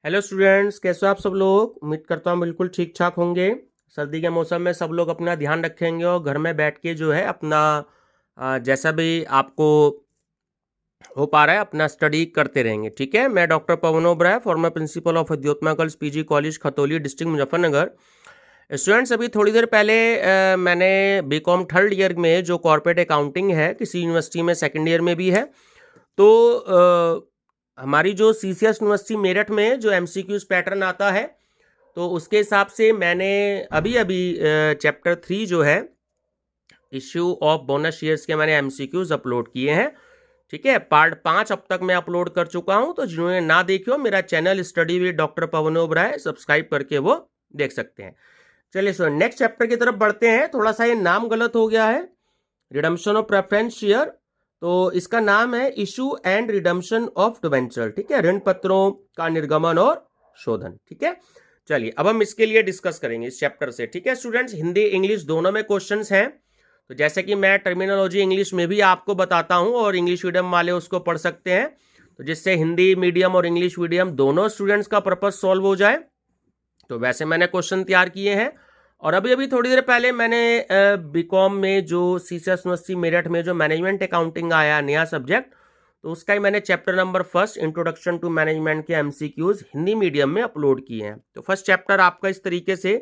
Hello students, कैसे हो आप सब लोग। उम्मीद करता हूँ बिल्कुल ठीक ठाक होंगे। सर्दी के मौसम में सब लोग अपना ध्यान रखेंगे और घर में बैठ के जो है अपना जैसा भी आपको हो पा रहा है अपना स्टडी करते रहेंगे। ठीक है, मैं doctor Pawan Oberoi, former principal of Adhyatma girls PG college Khatauli, district Muzaffarnagar. Students, अभी थोड़ी देर पहले मैंने बीकॉम थर्ड ईयर में जो कॉर्पोरेट अकाउंटिंग है, किसी यूनिवर्सिटी में सेकेंड ईयर में भी है, तो हमारी जो सीसीएस यूनिवर्सिटी मेरठ में जो एमसीक्यूज पैटर्न आता है, तो उसके हिसाब से मैंने अभी अभी चैप्टर 3 जो है इश्यू ऑफ बोनस शेयर्स के मैंने एमसीक्यूज अपलोड किए हैं। ठीक है, पार्ट 5 अब तक मैं अपलोड कर चुका हूं, तो जिन्होंने ना देखी हो मेरा channel study with doctor Pawan Oberoi subscribe करके वो देख सकते हैं। चलिए सो नेक्स्ट चैप्टर की तरफ बढ़ते हैं। थोड़ा सा ये नाम गलत हो गया है, रिडम्पशन ऑफ प्रेफरेंस शेयर, तो इसका नाम है issue and redemption of debenture. ठीक है, ऋण पत्रों का निर्गमन और शोधन। ठीक है, चलिए अब हम इसके लिए डिस्कस करेंगे इस चैप्टर से। ठीक है स्टूडेंट्स, हिंदी इंग्लिश दोनों में क्वेश्चंस हैं, तो जैसे कि मैं टर्मिनोलॉजी इंग्लिश में भी आपको बताता हूं और इंग्लिश मीडियम वाले उसको पढ़ सकते हैं, तो जिससे हिंदी मीडियम और इंग्लिश मीडियम दोनों स्टूडेंट्स का पर्पज सॉल्व हो जाए। तो वैसे मैंने क्वेश्चन तैयार किए हैं, और अभी अभी थोड़ी देर पहले मैंने बीकॉम में जो सीसीएस यूनिवर्सिटी मेरठ में जो मैनेजमेंट अकाउंटिंग आया नया सब्जेक्ट, तो उसका ही मैंने chapter number first introduction to management के एमसीक्यूज हिंदी मीडियम में अपलोड किए हैं। तो फर्स्ट चैप्टर आपका इस तरीके से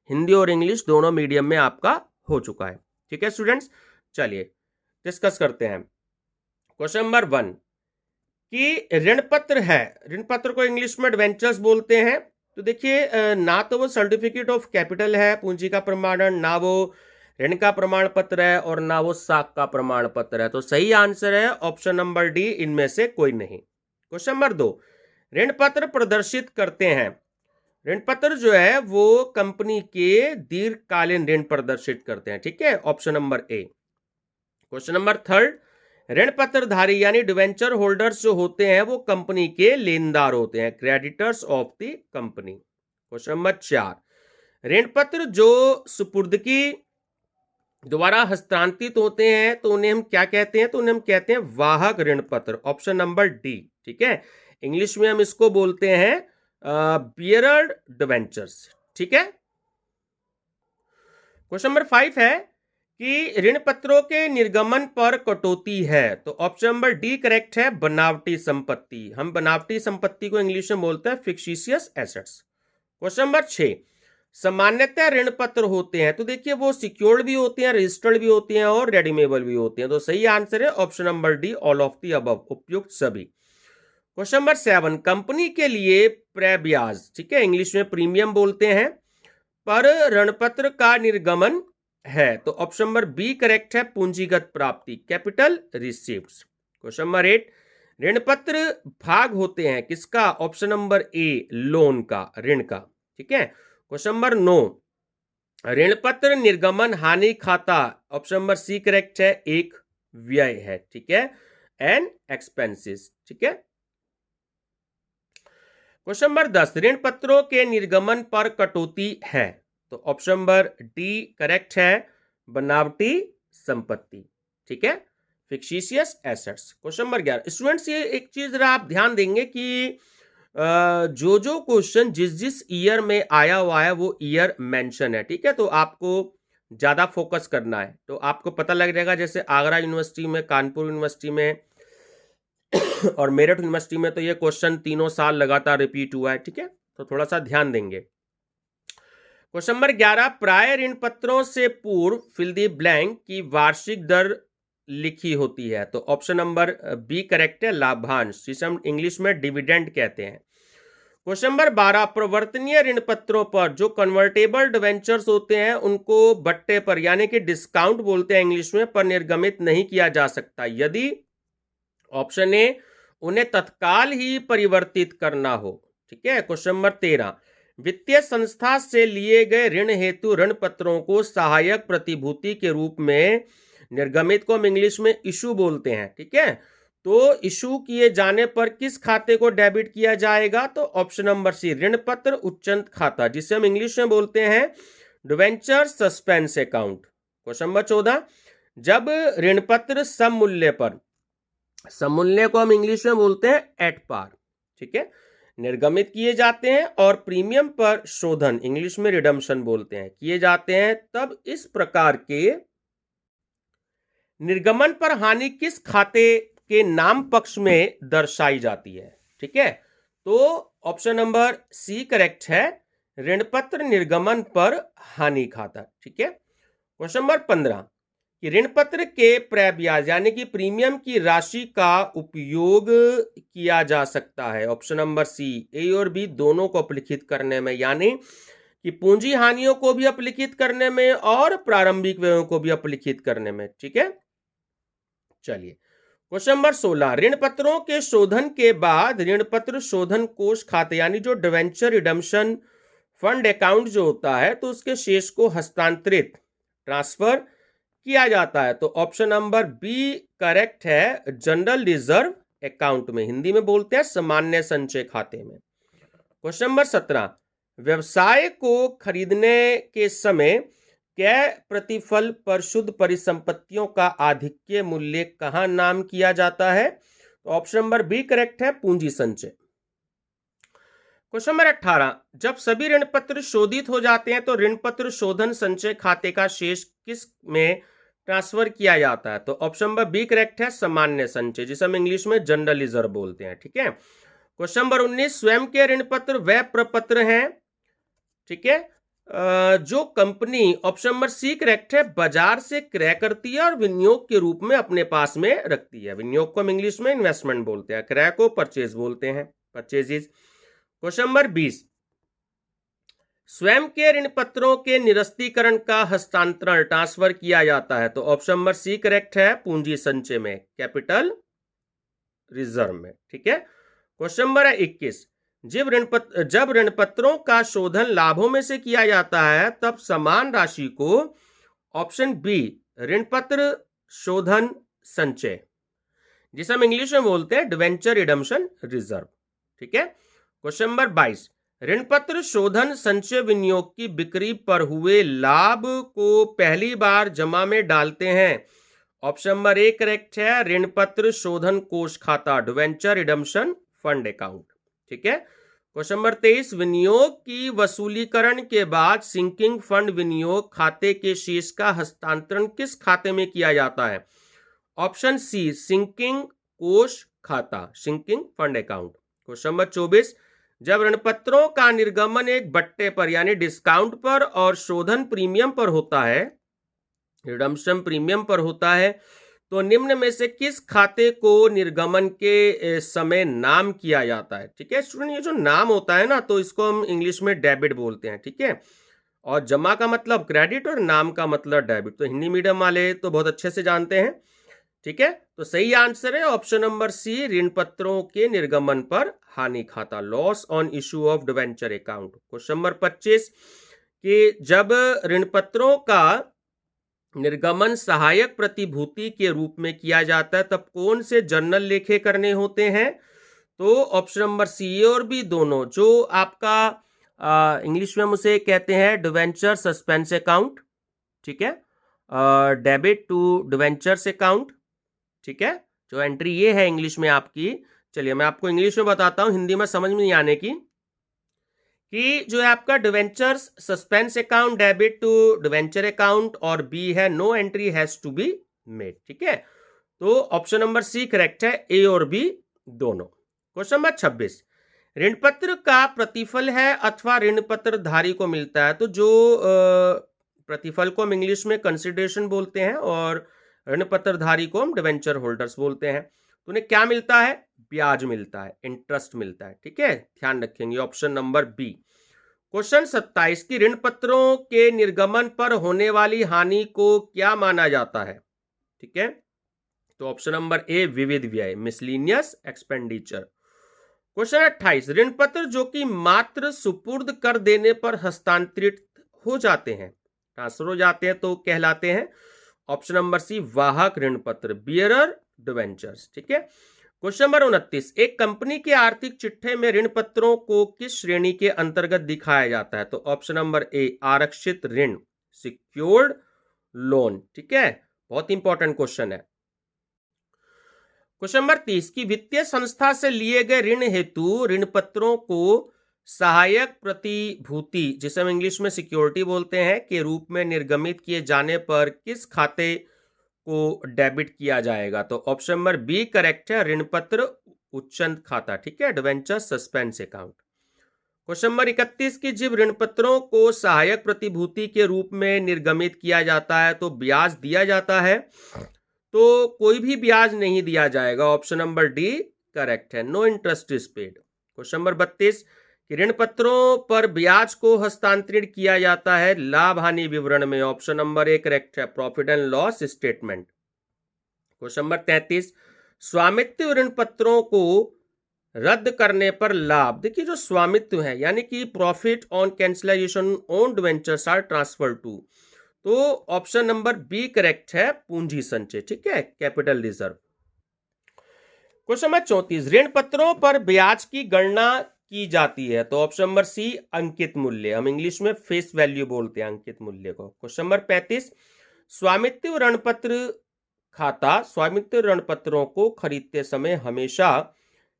हिंदी और इंग्लिश दोनों मीडियम में आपका हो चुका है। ठीक है स्टूडेंट्स, चलिए डिस्कस करते हैं। क्वेश्चन नंबर 1 कि ऋण पत्र है, ऋण पत्र को इंग्लिश में डिवेंचर्स बोलते हैं। तो देखिए, ना तो वो सर्टिफिकेट ऑफ कैपिटल है पूंजी का प्रमाणन, ना वो ऋण का प्रमाण पत्र है, और ना वो साख का प्रमाण पत्र है। तो सही आंसर है ऑप्शन नंबर डी, इनमें से कोई नहीं। क्वेश्चन नंबर 2, ऋण पत्र प्रदर्शित करते हैं। ऋण पत्र जो है वो कंपनी के दीर्घकालीन ऋण प्रदर्शित करते हैं। ठीक है, ऑप्शन नंबर ए। क्वेश्चन नंबर 3, ऋण पत्रधारी यानी डिवेंचर होल्डर्स जो होते हैं वो कंपनी के लेनदार होते हैं, creditors of the company. Question number 4, ऋण पत्र जो सुपुर्दगी द्वारा हस्तांतरित होते हैं तो उन्हें हम क्या कहते हैं, तो उन्हें हम कहते हैं वाहक ऋण पत्र, ऑप्शन नंबर डी। ठीक है, इंग्लिश में हम इसको बोलते हैं बियरड डिवेंचर्स। ठीक है, क्वेश्चन नंबर 5 है कि ऋण पत्रों के निर्गमन पर कटौती है, तो ऑप्शन नंबर डी करेक्ट है, बनावटी संपत्ति। हम बनावटी संपत्ति को इंग्लिश में बोलते हैं फिक्शिशियस एसेट्स। क्वेश्चन नंबर 6, सामान्यतः ऋण पत्र होते हैं, तो देखिए वो सिक्योर्ड भी होते हैं, रजिस्टर्ड भी होते हैं और रेडीमेबल भी होते हैं। तो सही आंसर है option number D, all of the above, उपयुक्त सभी। क्वेश्चन नंबर 7, कंपनी के लिए क्रय ब्याज, ठीक है, इंग्लिश में प्रीमियम बोलते हैं, पर ऋणपत्र का निर्गमन है, तो ऑप्शन नंबर बी करेक्ट है, पूंजीगत प्राप्ति, कैपिटल रिसीव्ड्स। क्वेश्चन नंबर 8, ऋणपत्र भाग होते हैं किसका, ऑप्शन नंबर ए, लोन का, ऋण का। ठीक है, क्वेश्चन नंबर 9, ऋणपत्र निर्गमन हानि खाता, ऑप्शन नंबर सी करेक्ट है, एक व्यय है। ठीक है, एंड एक्सपेंसेस। ठीक है, क्वेश्चन नंबर 10, ऋण पत्रों के निर्गमन पर कटौती है, तो ऑप्शन नंबर डी करेक्ट है, बनावटी संपत्ति। ठीक है, फिक्शिशियस एसेट्स। क्वेश्चन नंबर 11, स्टूडेंट्स ये एक चीज जरा आप ध्यान देंगे कि जो जो क्वेश्चन जिस जिस ईयर में आया हुआ है वो ईयर मेंशन है। ठीक है, तो आपको ज्यादा फोकस करना है, तो आपको पता लग जाएगा, जैसे आगरा यूनिवर्सिटी में, कानपुर यूनिवर्सिटी में और मेरठ यूनिवर्सिटी में तो ये क्वेश्चन तीनों साल लगातार रिपीट हुआ है। ठीक है, तो थोड़ा सा ध्यान देंगे। क्वेश्चन नंबर 11, प्राय ऋण पत्रों से पूर्व फिल द ब्लैंक की वार्षिक दर लिखी होती है, तो ऑप्शन नंबर बी करेक्ट है, लाभांश, जिसे हम इंग्लिश में डिविडेंड कहते हैं। क्वेश्चन नंबर 12, प्रवर्तनीय ऋण पत्रों पर जो कन्वर्टेबल डिवेंचर्स होते हैं उनको बट्टे पर यानी कि डिस्काउंट बोलते हैं इंग्लिश में, पर निर्गमित नहीं किया जा सकता यदि ऑप्शन ए उन्हें तत्काल ही परिवर्तित करना हो। ठीक है, क्वेश्चन नंबर 13, वित्तीय संस्था से लिए गए ऋण हेतु ऋण पत्रों को सहायक प्रतिभूति के रूप में निर्गमित को हम इंग्लिश में इशू बोलते हैं। ठीक है, तो इशू किए जाने पर किस खाते को डेबिट किया जाएगा, तो ऑप्शन नंबर सी, ऋण पत्र उच्चंत खाता, जिसे हम इंग्लिश में बोलते हैं debenture suspense account. Question number 14, जब ऋण पत्र सममूल्य पर, सममूल्य को हम इंग्लिश में बोलते हैं एट पार। ठीक है, निर्गमित किए जाते हैं और प्रीमियम पर शोधन, इंग्लिश में रिडम्पशन बोलते हैं, किए जाते हैं, तब इस प्रकार के निर्गमन पर हानि किस खाते के नाम पक्ष में दर्शाई जाती है? ठीक है, तो ऑप्शन नंबर सी करेक्ट है, ऋणपत्र निर्गमन पर हानि खाता। ठीक है, क्वेश्चन नंबर 15 कि ऋण पत्र के क्रय ब्याज यानी कि प्रीमियम की राशि का उपयोग किया जा सकता है। ऑप्शन नंबर सी, ए और बी दोनों को अपलिखित करने में, यानी कि पूंजी हानियों को भी अपलिखित करने में और प्रारंभिक व्ययों को भी अपलिखित करने में। ठीक है, चलिए क्वेश्चन नंबर 16, ऋण पत्रों के शोधन के बाद ऋण पत्र शोधन कोष खाते यानी जो डिवेंचर रिडम्पशन फंड अकाउंट जो होता है, तो उसके शेष को हस्तांतरित, ट्रांसफर किया जाता है। तो ऑप्शन नंबर बी करेक्ट है, जनरल रिजर्व अकाउंट में, हिंदी में बोलते हैं सामान्य संचय खाते में। क्वेश्चन नंबर 17, व्यवसाय को खरीदने के समय क्रय प्रतिफल पर शुद्ध परिसंपत्तियों का आधिक्य मूल्य कहां नाम किया जाता है? तो ऑप्शन नंबर बी करेक्ट है, पूंजी संचय। क्वेश्चन नंबर 18, जब सभी ऋण पत्र शोधित हो जाते हैं तो ऋण पत्र शोधन संचय खाते का शेष किस में ट्रांसफर किया जाता है? तो ऑप्शन नंबर बी करेक्ट है, सामान्य संचय, जिसे हम इंग्लिश में जनरल रिजर्व बोलते हैं। ठीक है, क्वेश्चन नंबर 19, स्वयं के ऋण पत्र वह प्रपत्र हैं, ठीक है, जो company, option number C correct है, बाजार से क्रय करती है और विनियोग के रूप में अपने पास में रखती है। विनियोग को हम इंग्लिश में इन्वेस्टमेंट बोलते हैं, क्रय को परचेज बोलते हैं, परचेजेज। क्वेश्चन नंबर 20, स्वयं के ऋण पत्रों के निरस्तीकरण का हस्तांतरण, ट्रांसफर किया जाता है। तो ऑप्शन नंबर सी करेक्ट है, पूंजी संचय में, कैपिटल रिजर्व में। ठीक है, क्वेश्चन नंबर 21, जब ऋण पत्रों का शोधन लाभों में से किया जाता है तब समान राशि को, ऑप्शन बी, ऋण पत्र शोधन संचय, जिसे हम इंग्लिश में बोलते हैं डिवेंचर रिडम्पशन रिजर्व। ठीक है, क्वेश्चन नंबर 22, ऋण पत्र शोधन संचय विनियोग की बिक्री पर हुए लाभ को पहली बार जमा में डालते हैं। ऑप्शन नंबर ए करेक्ट है, ऋण पत्र शोधन कोष खाता, डिवेंचर रिडम्पशन फंड अकाउंट। ठीक है, क्वेश्चन नंबर 23, विनियोग की वसूलीकरण के बाद सिंकिंग फंड विनियोग खाते के शेष का हस्तांतरण किस खाते में किया जाता है? ऑप्शन सी, सिंकिंग कोष खाता, sinking fund account. Question number 24, जब ऋण पत्रों का निर्गमन एक बट्टे पर यानी डिस्काउंट पर और शोधन प्रीमियम पर होता है, रिडम्पशन प्रीमियम पर होता है, तो निम्न में से किस खाते को निर्गमन के समय नाम किया जाता है? ठीक है स्टूडेंट, ये जो नाम होता है ना, तो इसको हम इंग्लिश में डेबिट बोलते हैं। ठीक है, और जमा का मतलब क्रेडिट और नाम का मतलब डेबिट, तो हिंदी मीडियम वाले तो बहुत अच्छे से जानते हैं। ठीक है, तो सही आंसर है ऑप्शन नंबर सी, ऋण पत्रों के निर्गमन पर हानि खाता, loss on issue of debenture account. Question number 25 कि जब ऋण पत्रों का निर्गमन सहायक प्रतिभूति के रूप में किया जाता है तब कौन से जर्नल लेखे करने होते हैं? तो ऑप्शन नंबर सी और बी दोनों, जो आपका इंग्लिश में हम उसे कहते हैं डिवेंचर सस्पेंस अकाउंट, ठीक है, डेबिट टू डिवेंचर्स अकाउंट। ठीक है, जो एंट्री ये है इंग्लिश में आपकी, चलिए मैं आपको इंग्लिश में बताता हूं, हिंदी में समझ में नहीं आने की, कि जो है आपका debentures suspense account, debit to debenture account, और बी है no entry has to be made. ठीक है, तो ऑप्शन नंबर सी करेक्ट है, ए और बी दोनों। क्वेश्चन नंबर 26, ऋण पत्र का प्रतिफल है अथवा ऋण पत्र धारी को मिलता है, तो जो प्रतिफल को हम इंग्लिश में कंसिडरेशन बोलते हैं और ऋण पत्र धारी को हम डिवेंचर होल्डर्स बोलते हैं। तो उन्हें क्या मिलता है? ब्याज मिलता है, इंटरेस्ट मिलता है। ठीक है, ध्यान रखेंगे ऑप्शन नंबर बी। क्वेश्चन 27 की ऋण पत्रों के निर्गमन पर होने वाली हानि को क्या माना जाता है? ठीक है, तो ऑप्शन नंबर ए, विविध व्यय, मिसलिनियस एक्सपेंडिचर। क्वेश्चन 28, ऋण पत्र जो कि मात्र सुपुर्द कर देने पर हस्तांतरित हो जाते हैं, ट्रांसफर हो जाते हैं, तो कहलाते हैं, ऑप्शन नंबर सी, वाहक ऋण पत्र, बियरर डिवेंचर्स। ठीक है, क्वेश्चन नंबर 29, एक कंपनी के आर्थिक चिट्ठे में ऋण पत्रों को किस श्रेणी के अंतर्गत दिखाया जाता है? तो ऑप्शन नंबर ए, आरक्षित ऋण, सिक्योर्ड लोन। ठीक है, बहुत इंपॉर्टेंट क्वेश्चन है। क्वेश्चन नंबर 30 की वित्तीय संस्था से लिए गए ऋण हेतु ऋण पत्रों को सहायक प्रतिभूति, जिसे हम इंग्लिश में सिक्योरिटी बोलते हैं, के रूप में निर्गमित किए जाने पर किस खाते को डेबिट किया जाएगा? तो ऑप्शन नंबर बी करेक्ट है, ऋण पत्र उच्चंत खाता। ठीक है, adventure suspense account. Question number 31 की जब ऋण पत्रों को सहायक प्रतिभूति के रूप में निर्गमित किया जाता है तो ब्याज दिया जाता है, तो कोई भी ब्याज नहीं दिया जाएगा। ऑप्शन नंबर डी करेक्ट है, no interest is paid. Question number 32 कि ऋण पत्रों पर ब्याज को हस्तांतरित किया जाता है लाभ हानि विवरण में। ऑप्शन नंबर ए करेक्ट है, profit and loss statement. Question number 33 स्वामित्व ऋण पत्रों को रद्द करने पर लाभ, देखिए जो स्वामित्व है यानी कि profit on capitalisation owned ventures are transfer to, तो ऑप्शन नंबर बी करेक्ट है, पूंजी संचय। ठीक है, कैपिटल रिजर्व। क्वेश्चन नंबर 34 ऋण पत्रों पर ब्याज की गणना की जाती है, तो ऑप्शन नंबर सी अंकित मूल्य, हम इंग्लिश में फेस वैल्यू बोलते हैं अंकित मूल्य को। क्वेश्चन नंबर 35 स्वामित्व ऋण पत्र खाता स्वामित्व ऋण पत्रों को खरीदते समय हमेशा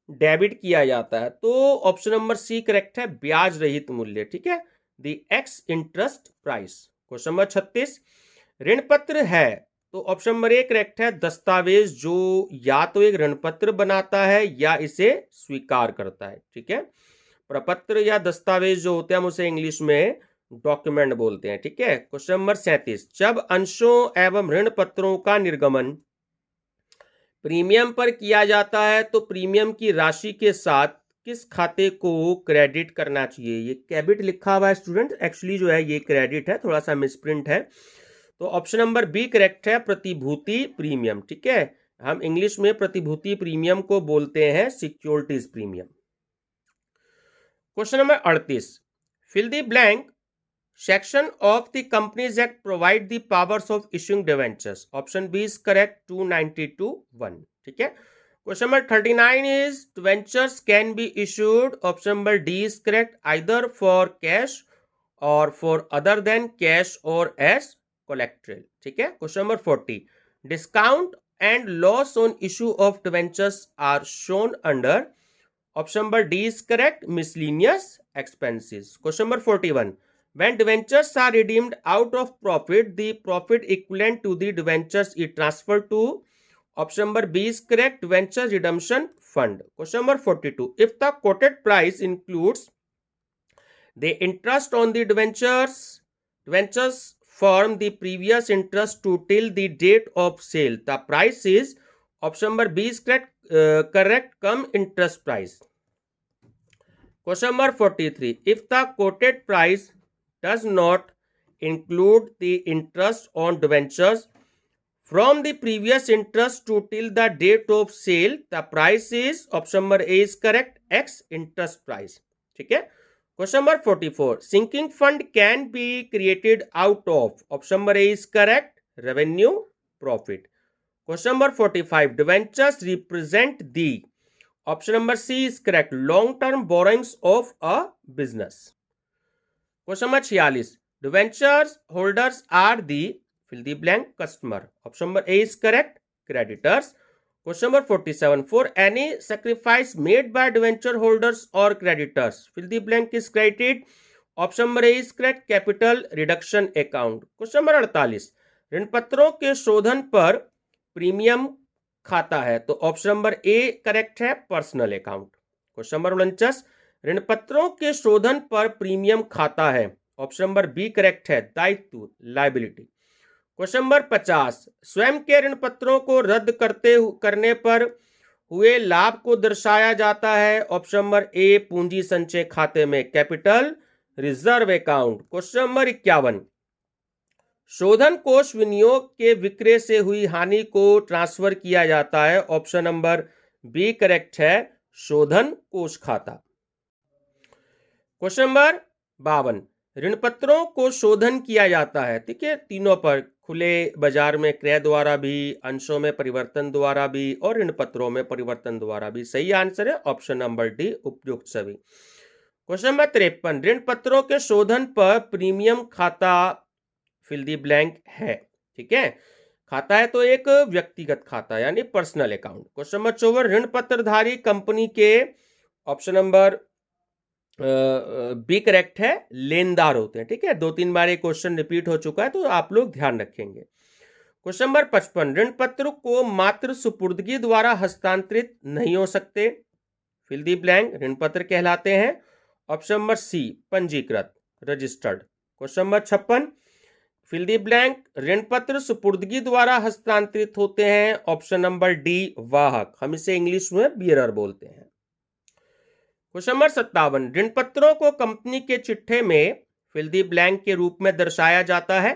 डेबिट किया जाता है, तो ऑप्शन नंबर सी करेक्ट है, ब्याज रहित मूल्य। ठीक है, the x interest price. Question number 36 ऋण पत्र है, तो ऑप्शन नंबर ए करेक्ट है, दस्तावेज जो या तो एक ऋण पत्र बनाता है या इसे स्वीकार करता है। ठीक है, प्रपत्र या दस्तावेज जो होते हैं हम उसे इंग्लिश में डॉक्यूमेंट बोलते हैं। ठीक है, क्वेश्चन नंबर 37 जब अंशों एवं ऋण पत्रों का निर्गमन प्रीमियम पर किया जाता है तो प्रीमियम की राशि के साथ किस खाते को क्रेडिट करना चाहिए? ये कैबिट लिखा हुआ है स्टूडेंट, एक्चुअली जो है ये क्रेडिट है, थोड़ा सा मिसप्रिंट है। तो ऑप्शन नंबर बी करेक्ट है, प्रतिभूति प्रीमियम। ठीक है, हम इंग्लिश में प्रतिभूति प्रीमियम को बोलते हैं securities premium. Question number 38 fill the blank section of the companies act provide the powers of issuing debentures. Option B is correct, 292(1). ठीक है, question number 39 is debentures can be issued. Option number D is correct, either for cash और for other than cash और as collateral. ठीक है, question number 40 discount and loss on issue of debentures are shown under. Option number D is correct, miscellaneous expenses. Question number 41 when debentures are redeemed out of profit, the profit equivalent to the debentures is transferred to. Option number B is correct, debenture redemption fund. Question number 42 if the quoted price includes the interest on the debentures form the previous interest to till the date of sale, the price is. Option number B is correct, come interest price. Question number 43 if the quoted price does not include the interest on debentures from the previous interest to till the date of sale, the price is. Option number A is correct, X interest price. ठीक है, question number 44 sinking fund can be created out of. Option number A is correct, revenue profit. Question number 45 debentures represent the. Option number C is correct, long term borrowings of a business. Question number 46 debentures holders are the fill the blank customer. Option number A is correct, creditors. Question number 47 for any sacrifice made by debenture holders और creditors fill the blank is credited. Option number A is correct, capital reduction account. Question number 48 ऋण पत्रों के शोधन पर premium खाता है, तो option number A correct है, पर्सनल अकाउंट। क्वेश्चन नंबर 49 ऋण पत्रों के शोधन पर प्रीमियम खाता है, ऑप्शन नंबर बी करेक्ट है, दायित्व लायबिलिटी। क्वेश्चन नंबर 50 स्वयं के ऋण पत्रों को रद्द करने पर हुए लाभ को दर्शाया जाता है, ऑप्शन नंबर ए पूंजी संचय खाते में, capital reserve account. Question number 51 शोधन कोष विनियोग के विक्रय से हुई हानि को ट्रांसफर किया जाता है, ऑप्शन नंबर बी करेक्ट है, शोधन कोष खाता। क्वेश्चन नंबर 52 ऋण पत्रों को शोधन किया जाता है, ठीक है, तीनों पर, खुले बाजार में क्रय द्वारा भी, अंशों में परिवर्तन द्वारा भी और ऋण पत्रों में परिवर्तन द्वारा भी। सही आंसर है ऑप्शन नंबर डी, उपयुक्त सभी। क्वेश्चन नंबर 53 ऋण पत्रों के शोधन पर प्रीमियम खाता फिल द ब्लैंक है, ठीक है, खाता है तो एक व्यक्तिगत खाता यानी पर्सनल अकाउंट। क्वेश्चन नंबर 54, ऋण पत्रधारी कंपनी के ऑप्शन नंबर बी करेक्ट है, लेनदार होते हैं। ठीक है, 2-3 बार ये क्वेश्चन रिपीट हो चुका है तो आप लोग ध्यान रखेंगे। क्वेश्चन नंबर 55, ऋण पत्र को मात्र सुपुर्दगी द्वारा हस्तांतरित नहीं हो सकते, फिल दी ब्लैंक, ऋण पत्र कहलाते हैं। ऑप्शन नंबर सी पंजीकृत, registered. Question number 56, fill the blank, ऋण पत्र सुपुर्दगी द्वारा हस्तांतरित होते हैं। ऑप्शन नंबर डी वाहक, हम इसे इंग्लिश में बियरर बोलते हैं। क्वेश्चन नंबर 57, ऋण पत्रों को कंपनी के चिट्ठे में फिल दी ब्लैंक के रूप में दर्शाया जाता है।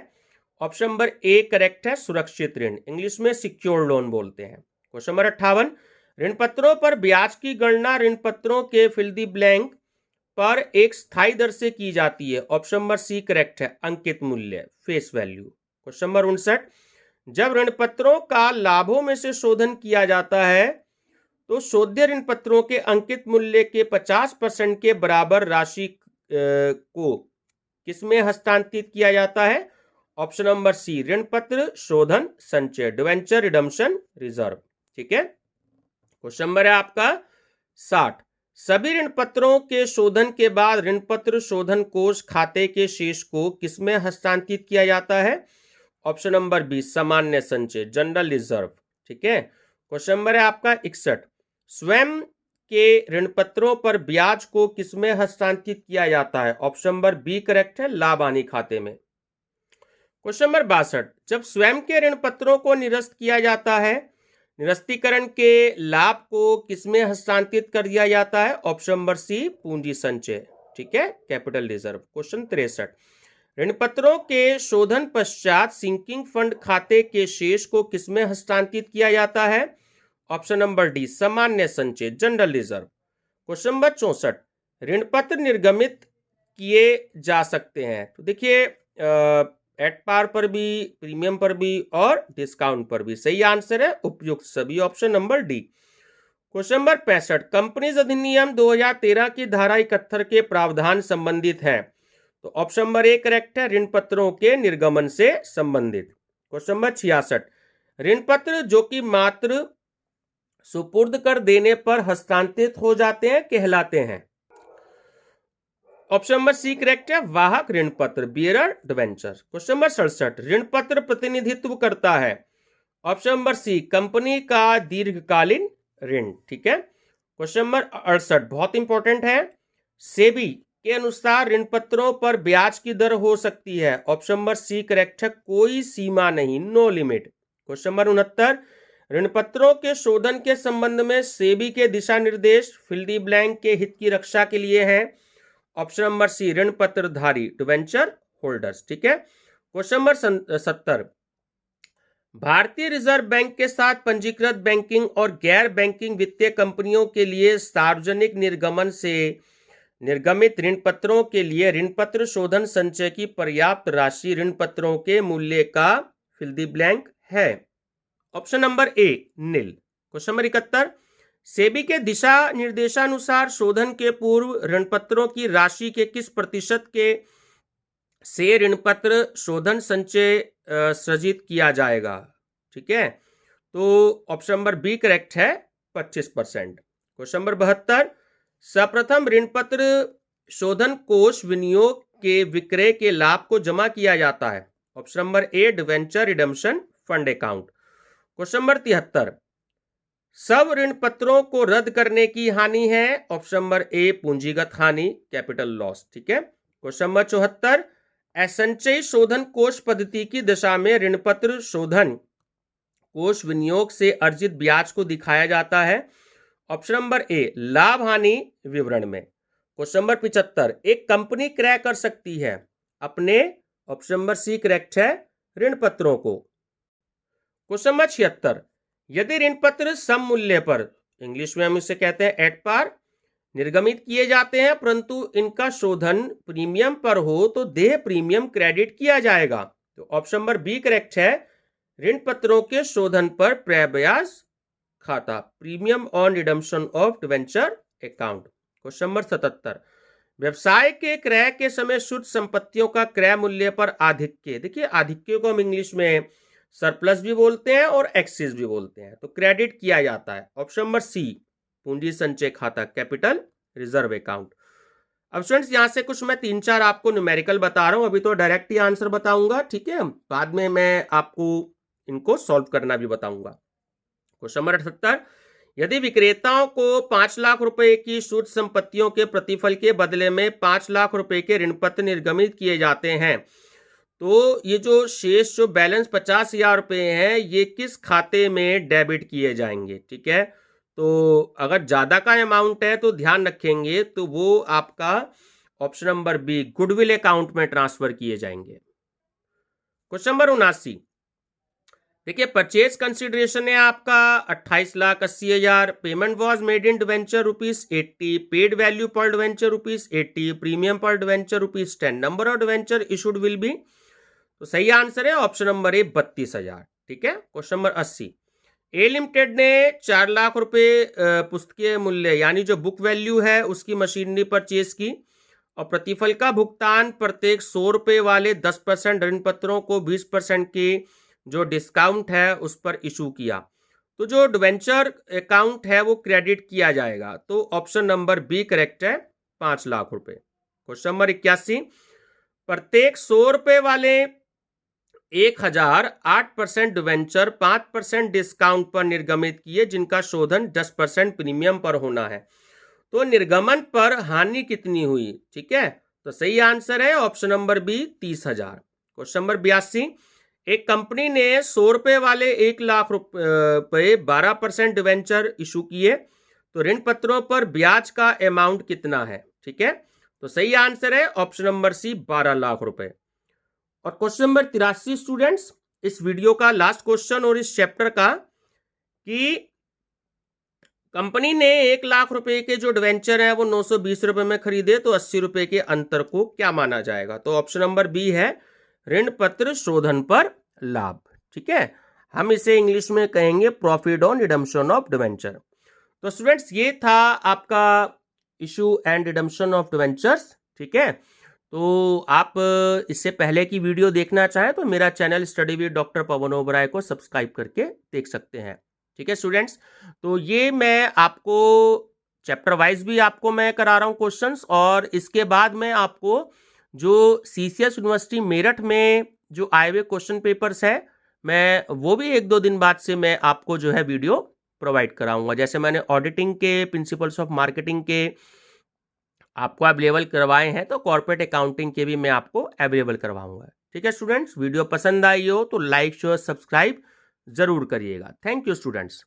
ऑप्शन नंबर ए करेक्ट है, सुरक्षित ऋण, इंग्लिश में सिक्योर्ड लोन बोलते हैं। क्वेश्चन नंबर 58, ऋण पत्रों पर ब्याज की गणना ऋण पत्रों के फिल दी ब्लैंक पर एक स्थायी दर से की जाती है। ऑप्शन नंबर सी करेक्ट है, अंकित मूल्य, फेस वैल्यू। क्वेश्चन नंबर 59, जब ऋण पत्रों का लाभों में से शोधन किया जाता है तो शोध्य ऋण पत्रों के अंकित मूल्य के 50% के बराबर राशि को किसमें हस्तांतरित किया जाता है। ऑप्शन नंबर सी ऋण पत्र शोधन संचय, डिवेंचर रिडम्पशन रिजर्व। ठीक है, क्वेश्चन नंबर है आपका 60, सभी ऋण पत्रों के शोधन के बाद ऋण पत्र शोधन कोष खाते के शेष को किसमें हस्तांतरित किया जाता है। ऑप्शन नंबर बी सामान्य संचय, जनरल रिजर्व। ठीक है, क्वेश्चन नंबर है आपका 61, स्वयं के ऋण पत्रों पर ब्याज को किसमें हस्तांतरित किया जाता है। ऑप्शन नंबर बी करेक्ट है, लाभ हानि खाते में। क्वेश्चन नंबर 62, जब स्वयं के ऋण पत्रों को निरस्त किया जाता है, निरस्तीकरण के लाभ को किसमें हस्तांतरित कर दिया जाता है। ऑप्शन नंबर सी पूंजी संचय। ठीक है, कैपिटल रिजर्व। क्वेश्चन 63, ऋण पत्रों के शोधन पश्चात सिंकिंग फंड खाते के शेष को किसमें हस्तांतरित किया जाता है। ऑप्शन नंबर डी सामान्य संचय, जनरल रिजर्व। क्वेश्चन नंबर 64, ऋण पत्र निर्गमित किए जा सकते हैं। तो देखिए एट पार पर भी, प्रीमियम पर भी और डिस्काउंट पर भी। सही आंसर है उपयुक्त सभी, option number D. Question number 65, companies अधिनियम 2013 की धारा 71 के प्रावधान संबंधित हैं। तो ऑप्शन नंबर ए करेक्ट है, ऋण पत्रों के निर्गमन से संबंधित। क्वेश्चन नंबर 66, ऋण पत्र जो कि मात्र सुपुर्द कर देने पर हस्तांतरित हो जाते हैं कहलाते हैं। ऑप्शन नंबर सी करेक्ट है, वाहक ऋण पत्र, बियरर डिवेंचर। क्वेश्चन नंबर 67, ऋण पत्र प्रतिनिधित्व करता है। ऑप्शन नंबर सी कंपनी का दीर्घकालीन ऋण। ठीक है, क्वेश्चन नंबर 68 बहुत इंपॉर्टेंट है, सेबी के अनुसार ऋण पत्रों पर ब्याज की दर हो सकती है। ऑप्शन नंबर सी करेक्ट है, कोई सीमा नहीं, नो लिमिट। क्वेश्चन नंबर 69, ऋण पत्रों के शोधन के संबंध में सेबी के दिशा निर्देश फिल दी ब्लैंक के हित की रक्षा के लिए हैं। ऑप्शन नंबर सी ऋण पत्रधारी, डिवेंचर होल्डर्स। ठीक है, क्वेश्चन नंबर 70, भारतीय रिजर्व बैंक के साथ पंजीकृत बैंकिंग और गैर बैंकिंग वित्तीय कंपनियों के लिए सार्वजनिक निर्गमन से निर्गमित ऋण पत्रों के लिए ऋण पत्र शोधन संचय की पर्याप्त राशि ऋण पत्रों के मूल्य का फिल दी ब्लैंक है। Option number A nil. Question number 71, SEBI के दिशा निर्देशानुसार शोधन के पूर्व ऋण पत्रों की राशि के किस प्रतिशत के से ऋण पत्र शोधन संचय सृजित किया जाएगा। ठीक है, तो ऑप्शन नंबर बी करेक्ट है, 25%। क्वेश्चन नंबर 72, सर्वप्रथम ऋण पत्र शोधन कोष विनियोग के विक्रय के लाभ को जमा किया जाता है। ऑप्शन नंबर ए debenture redemption fund account. Question number 73, सब ऋण पत्रों को रद्द करने की हानि है। ऑप्शन नंबर ए पूंजीगत हानि, कैपिटल लॉस। ठीक है, क्वेश्चन नंबर 74, असंचयी शोधन कोष पद्धति की दशा में ऋण पत्र शोधन कोष विनियोग से अर्जित ब्याज को दिखाया जाता है। ऑप्शन नंबर ए लाभ हानि विवरण में। क्वेश्चन नंबर 75, एक कंपनी क्रय कर सकती है अपने, ऑप्शन नंबर सी करेक्ट है, ऋण पत्रों को। क्वेश्चन नंबर 76, यदि ऋण पत्र सम मूल्य पर, इंग्लिश में हम इसे कहते हैं एट पार, निर्गमित किए जाते हैं परंतु इनका शोधन प्रीमियम पर हो तो देय प्रीमियम क्रेडिट किया जाएगा। तो ऑप्शन नंबर बी करेक्ट है, ऋण पत्रों के शोधन पर क्रय ब्याज खाता, premium on redemption of debenture account. Question number 77, व्यवसाय के क्रय के समय शुद्ध संपत्तियों का क्रय मूल्य पर आधिक्य। देखिए आधिक्य को हम इंग्लिश में सरप्लस भी बोलते हैं और एक्सेस भी बोलते हैं। तो क्रेडिट किया जाता है। ऑप्शन नंबर सी, पूंजी संचय खाता, कैपिटल रिजर्व अकाउंट। अब स्टूडेंट्स यहां से कुछ मैं 3-4 आपको न्यूमेरिकल बता रहा हूं, अभी तो डायरेक्ट ही आंसर बताऊंगा, ठीक है, बाद में मैं आपको इनको सॉल्व करना भी बताऊंगा। क्वेश्चन नंबर 78, यदि विक्रेताओं को 5 लाख रुपए की शुद्ध संपत्तियों के प्रतिफल के बदले में 5 लाख रुपए के ऋण पत्र निर्गमित किए जाते हैं, तो ये जो शेष जो बैलेंस 50,000 रुपए हैं ये किस खाते में डेबिट किए जाएंगे, ठीक है। तो अगर ज्यादा का अमाउंट है तो ध्यान रखेंगे, तो वो आपका option number B, goodwill account में ट्रांसफर किए जाएंगे। क्वेश्चन नंबर 79, देखिए परचेज कंसिडरेशन है आपका 28,80,000, payment was made in debenture ₹80, paid value पर डिवेंचर ₹80, प्रीमियम पर debenture ₹10, number of debenture issued will be, तो सही आंसर है ऑप्शन नंबर ए 32,000, ठीक है। क्वेश्चन नंबर 80, ए लिमिटेड ने 4 लाख रुपए पुस्तकीय मूल्य यानी जो बुक वैल्यू है उसकी मशीनरी परचेज की और प्रतिफल का भुगतान प्रत्येक 100 रुपए वाले 10% ऋण पत्रों को 20% की जो डिस्काउंट है उस पर इशू किया, तो जो डिवेंचर अकाउंट है वो क्रेडिट किया जाएगा। तो ऑप्शन नंबर बी करेक्ट है, 5 लाख रुपए। क्वेश्चन नंबर 81, प्रत्येक 100 रुपए वाले 1,000 8% डिवेंचर 5% डिस्काउंट पर निर्गमित किए जिनका शोधन 10% प्रीमियम पर होना है, तो निर्गमन पर हानि कितनी हुई, ठीक है। तो सही आंसर है option number B 30,000। Question number 82, एक कंपनी ने 100 रुपए वाले 1 लाख रुपए 12% डिवेंचर इशू किए, तो ऋण पत्रों पर ब्याज का अमाउंट कितना है, ठीक है। तो सही आंसर है ऑप्शन नंबर सी 12 लाख रुपए। और क्वेश्चन नंबर 83 स्टूडेंट्स, इस वीडियो का लास्ट क्वेश्चन और इस चैप्टर का, कि कंपनी ने 1 लाख रुपए के जो डिवेंचर है वो 920 रुपए में खरीदे, तो 80 रुपए के अंतर को क्या माना जाएगा। तो ऑप्शन नंबर बी है ऋण पत्र शोधन पर लाभ, ठीक है। हम इसे इंग्लिश में कहेंगे profit on redemption of debenture. तो स्टूडेंट्स ये था आपका issue and redemption of debentures, ठीक है। तो आप इससे पहले की वीडियो देखना चाहें तो मेरा channel study with doctor Pawan Oberoi को सब्सक्राइब करके देख सकते हैं, ठीक है स्टूडेंट्स। तो ये मैं आपको चैप्टर वाइज भी आपको मैं करा रहा हूँ क्वेश्चंस, और इसके बाद मैं आपको जो सीसीएस यूनिवर्सिटी मेरठ में जो आए हुए क्वेश्चन पेपर्स है मैं वो भी 1-2 दिन बाद से मैं आपको जो है वीडियो प्रोवाइड कराऊंगा। जैसे मैंने ऑडिटिंग के, प्रिंसिपल्स ऑफ मार्केटिंग के आपको अवेलेबल करवाए हैं, तो कॉर्पोरेट अकाउंटिंग के भी मैं आपको अवेलेबल करवाऊंगा, ठीक है स्टूडेंट्स। वीडियो पसंद आई हो तो लाइक शेयर सब्सक्राइब जरूर करिएगा। Thank you students.